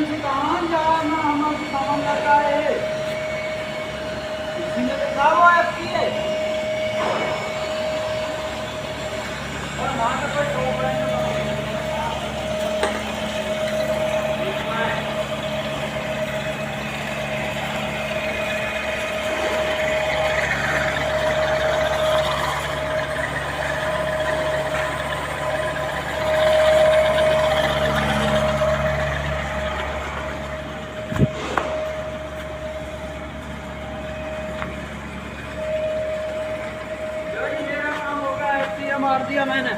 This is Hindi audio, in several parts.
से कहाँ जाना, हमारा सामान लगा है, इसी में लिखा हुआ है आपकी है। और वहाँ का कोई टोप है ना, मार दिया मैंने।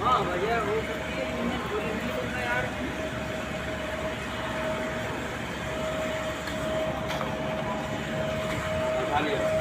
हाँ भैया हो सकती है, इंजन खोली नहीं तो यार। खा लिया।